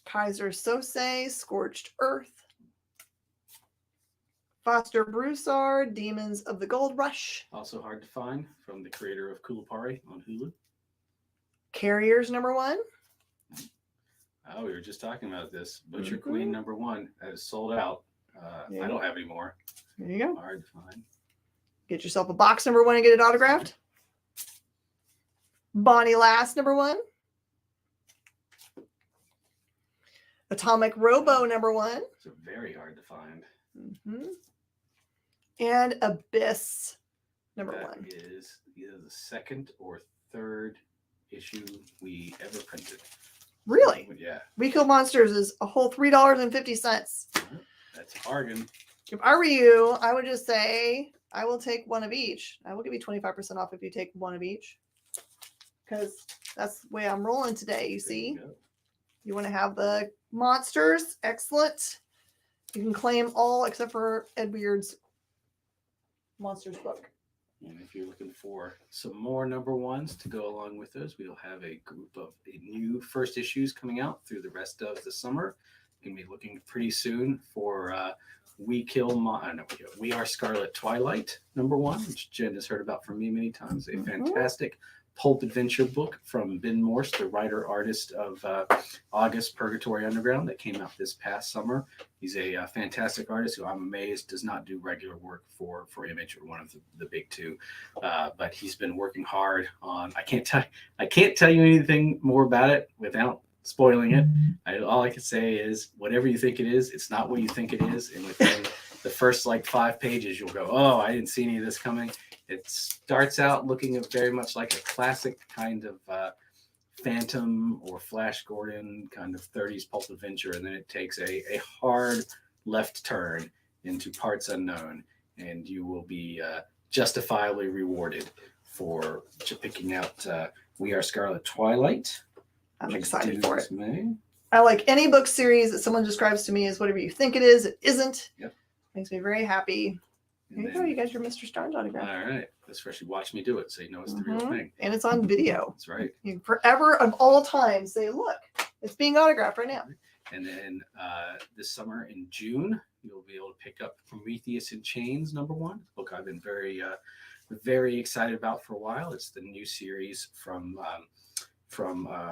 Kaiser Sose, Scorched Earth. Foster Broussard, Demons of the Gold Rush. Also hard to find, from the creator of Kulapari on Hulu. Carriers #1. Oh, we were just talking about this. Butcher Queen #1 that is sold out. I don't have any more. There you go. Hard to find. Get yourself a box #1 and get it autographed. Bonnie Lass #1. Atomic Robo #1. It's very hard to find. And Abyss #1. That is either the second or third issue we ever printed. Really? Yeah. We Kill Monsters is a whole $3.50. That's a bargain. If I were you, I would just say, I will take one of each. I will give you 25% off if you take one of each. Because that's the way I'm rolling today, you see. You want to have the Monsters, excellent. You can claim all except for Ed Weird's Monsters book. And if you're looking for some more number ones to go along with those, we'll have a group of new first issues coming out through the rest of the summer. Going to be looking pretty soon for We Are Scarlet Twilight number one, which Jen has heard about from me many times. A fantastic pulp adventure book from Ben Morse, the writer-artist of August Purgatory Underground that came out this past summer. He's a fantastic artist who I'm amazed does not do regular work for Image or one of the big two. But he's been working hard on, I can't tell you anything more about it without spoiling it. All I can say is whatever you think it is, it's not what you think it is. And within the first 5 pages, you'll go, oh, I didn't see any of this coming. It starts out looking very much like a classic kind of Phantom or Flash Gordon kind of 30s pulp adventure, and then it takes a hard left turn into parts unknown, and you will be justifiably rewarded for picking out We Are Scarlet Twilight. I'm excited for it. May. I like any book series that someone describes to me as whatever you think it is. It isn't. Yep. Makes me very happy. There you go. You got your Mr. Starnes autograph. All right. Especially watch me do it so you know it's the real thing. And it's on video. That's right. You forever of all time say, look, it's being autographed right now. And then this summer in June, you'll be able to pick up Prometheus in Chains number one. A book I've been very excited about for a while. It's the new series from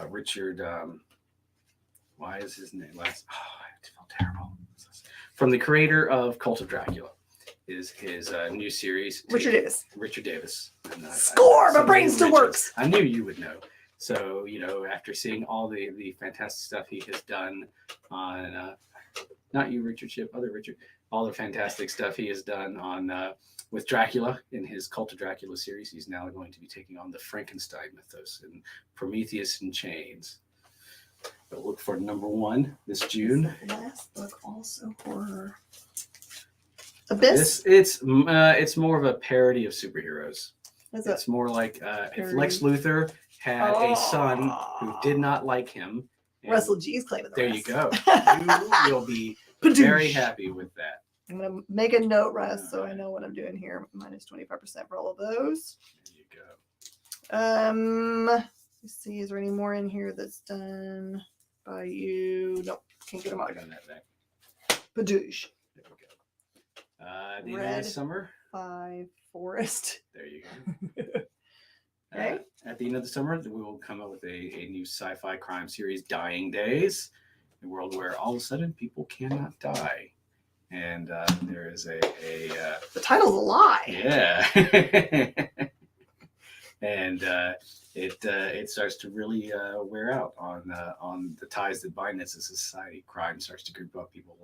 Richard. Why is his name last? Oh, I feel terrible. From the creator of Cult of Dracula. Is his new series. Richard Davis. And, Score! My brain still works. I knew you would know. So, after seeing all the fantastic stuff he has done on, not you, Richard Ship, other Richard, all the fantastic stuff he has done on with Dracula in his Cult of Dracula series, he's now going to be taking on the Frankenstein mythos in Prometheus in Chains. But look for number one this June. The last book also horror. Abyss? It's more of a parody of superheroes. It's more like if Lex Luthor had a son who did not like him. Russell G's claiming the There rest. you go. You'll be very happy with that. I'm going to make a note, Russ, so I know what I'm doing here. Minus 25% for all of those. There you go. Let's see. Is there any more in here that's done by you? Nope. Can't get them out. I got that back. Padoosh. There we go. The end of the summer. 5 Forest. There you go. Okay. At the end of the summer, we will come up with a new sci-fi crime series, Dying Days, a world where all of a sudden people cannot die. And there is a the title's a lie. Yeah. And it starts to really wear out on the ties that bind us as a society. Crime starts to group up. People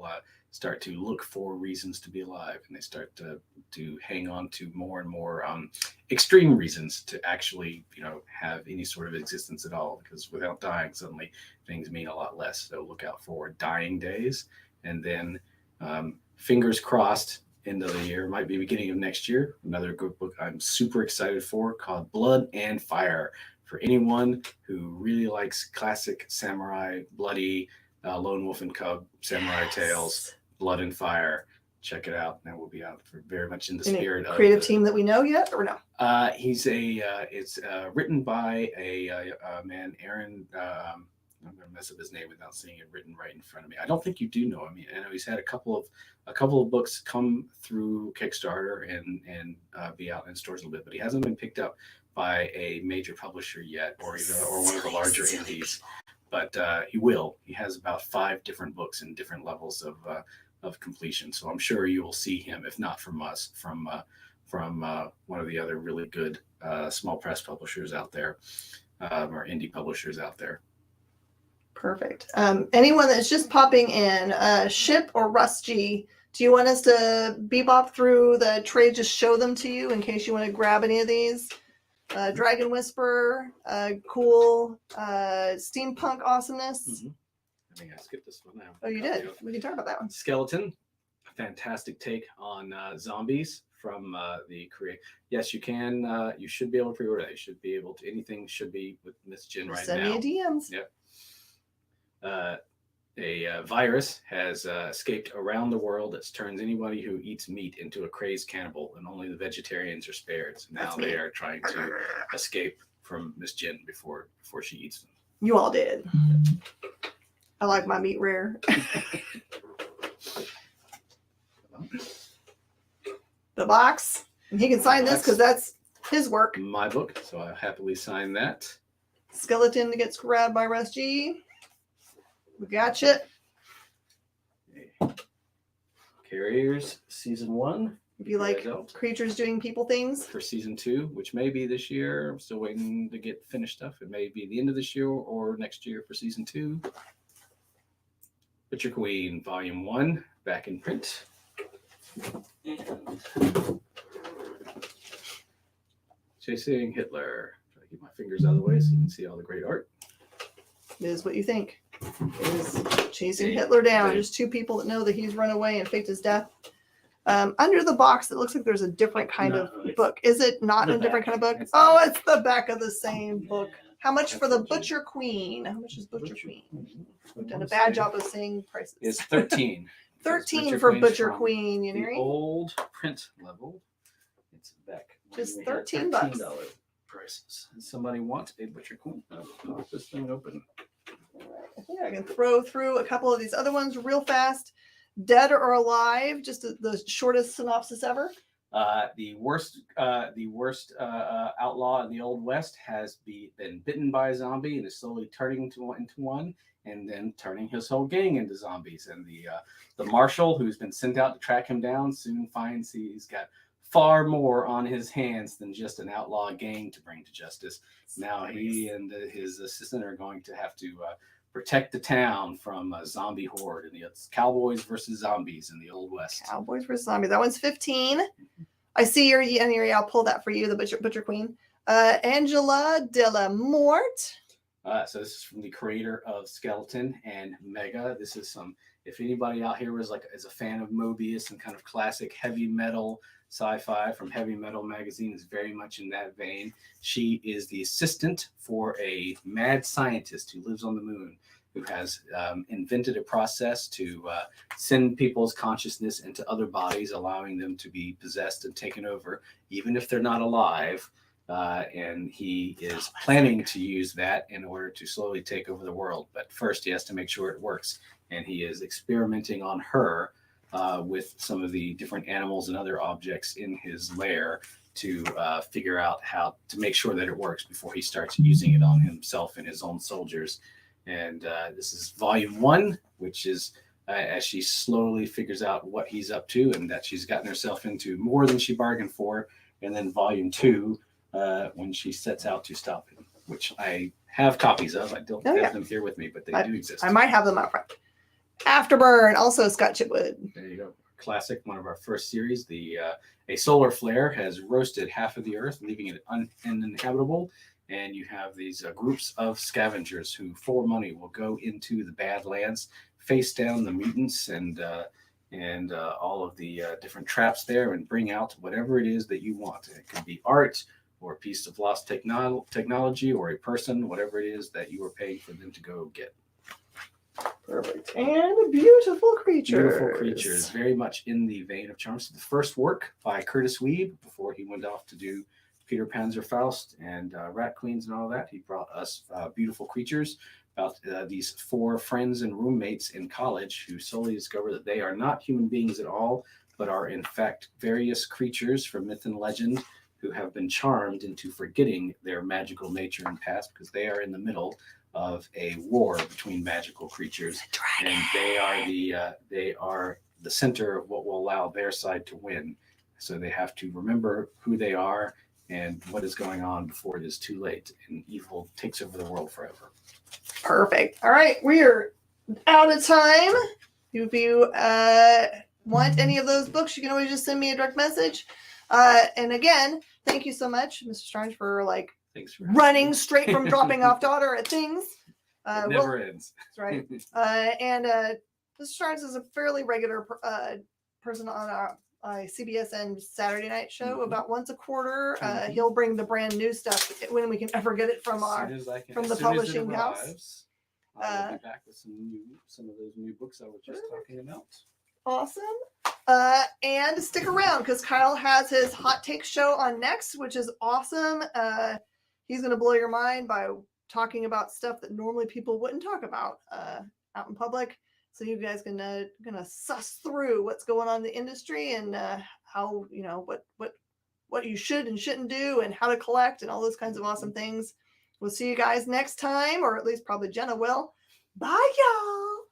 start to look for reasons to be alive, and they start to hang on to more and more extreme reasons to actually have any sort of existence at all. Because without dying, suddenly things mean a lot less. So look out for Dying Days, and then fingers crossed. End of the year, might be beginning of next year. Another good book I'm super excited for called Blood and Fire. For anyone who really likes classic samurai, bloody lone wolf and cub samurai tales, Blood and Fire. Check it out. That will be out for very much in the spirit of creative team that we know yet, or no? It's written by a man, Aaron. I'm going to mess up his name without seeing it written right in front of me. I don't think you do know him. I know he's had a couple of books come through Kickstarter and be out in stores a little bit, but he hasn't been picked up by a major publisher yet, or one of the larger indies. But he will. He has about 5 different books in different levels of completion. So I'm sure you will see him, if not from us, from one of the other really good small press publishers out there, or indie publishers out there. Perfect. Anyone that's just popping in, Ship or Russ G, do you want us to bebop through the trade, just show them to you in case you want to grab any of these? Dragon Whisper, cool, steampunk awesomeness. Mm-hmm. I think I skipped this one now. Oh, you did? We can talk about that one. Skeleton, a fantastic take on zombies from the create. Yes, you can. You should be able to pre-order that. You should be able to. Anything should be with Miss Jen right now. Send me a DMs. Yep. a virus has escaped around the world that turns anybody who eats meat into a crazed cannibal, and only the vegetarians are spared. So now they are trying to escape from Miss Jen before she eats them. You all did. I like my meat rare. The box. And he can sign this because that's his work. My book, so I'll happily sign that. Skeleton gets grabbed by Russ G. We got you. Carriers Season 1. If you like creatures doing people things. For Season 2, which may be this year. I'm still waiting to get finished stuff. It may be the end of this year or next year for Season 2. Butcher Queen, Volume 1, back in print. And Chasing Hitler. Try to keep my fingers out of the way so you can see all the great art. It is what you think. It is chasing Hitler down. There's two people that know that he's run away and faked his death. Under the box, it looks like there's a different kind of book. Is it not a different kind of book? Oh, it's the back of the same book. How much for the Butcher Queen? How much is Butcher Queen? We've done a bad job of saying prices. It's 13. 13 for Butcher Queen, you know? The old print level. It's back. Just $13. Prices. Does somebody want a Butcher Queen? I'll pop this thing open. I think I can throw through a couple of these other ones real fast. Dead or Alive, just the shortest synopsis ever. The worst outlaw in the Old West has been bitten by a zombie and is slowly turning into one, and then turning his whole gang into zombies. And the marshal who's been sent out to track him down soon finds he's got far more on his hands than just an outlaw gang to bring to justice. Now he and his assistant are going to have to protect the town from a zombie horde. And it's cowboys versus zombies in the Old West. Cowboys versus zombies. That one's 15. I see your area. I'll pull that for you, the Butcher Queen. Angela de la Mort. So this is from the creator of Skeleton and Mega. This is if anybody out here is a fan of Mobius and kind of classic heavy metal sci-fi from Heavy Metal Magazine, is very much in that vein. She is the assistant for a mad scientist who lives on the moon, who has invented a process to send people's consciousness into other bodies, allowing them to be possessed and taken over, even if they're not alive. And he is planning to use that in order to slowly take over the world. But first, he has to make sure it works. And he is experimenting on her with some of the different animals and other objects in his lair to figure out how to make sure that it works before he starts using it on himself and his own soldiers. And this is Volume 1, which is as she slowly figures out what he's up to and that she's gotten herself into more than she bargained for. And then Volume 2, when she sets out to stop him, which I have copies of. I don't have them here with me, but they do exist. I might have them out front. Afterburn, also Scott Chitwood. There you go. Classic, one of our first series. A solar flare has roasted half of the Earth, leaving it uninhabitable. And you have these groups of scavengers who, for money, will go into the Badlands, face down the mutants and all of the different traps there, and bring out whatever it is that you want. It could be art, or a piece of lost technology, or a person, whatever it is that you are paying for them to go get. Perfect. And beautiful creatures. Beautiful creatures, very much in the vein of Charms. The first work by Curtis Weeb, before he went off to do Peter Panzer Faust and Rat Queens and all that. He brought us beautiful creatures about these 4 friends and roommates in college who slowly discover that they are not human beings at all, but are in fact various creatures from myth and legend who have been charmed into forgetting their magical nature and past, because they are in the middle of a war between magical creatures, and they are the center of what will allow their side to win. So they have to remember who they are and what is going on before it is too late, and evil takes over the world forever. Perfect. All right, we are out of time. If you want any of those books, you can always just send me a direct message. And again, thank you so much, Mr. Strange, for running straight from dropping off daughter at things. It never ends. That's right. And Mr. Strange is a fairly regular person on our CBSN Saturday night show about once a quarter. He'll bring the brand new stuff when we can ever get it from the publishing house. I'll be back with some of those new books I was just talking about. Awesome. And stick around because Kyle has his hot take show on next, which is awesome. He's going to blow your mind by talking about stuff that normally people wouldn't talk about out in public. So you guys gonna suss through what's going on in the industry and how, you know, what you should and shouldn't do and how to collect and all those kinds of awesome things. We'll see you guys next time, or at least probably Jenna will. Bye, y'all.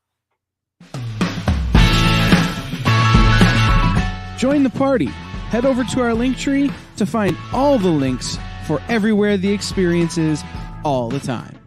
Join the party. Head over to our link tree to find all the links for everywhere the experience is all the time.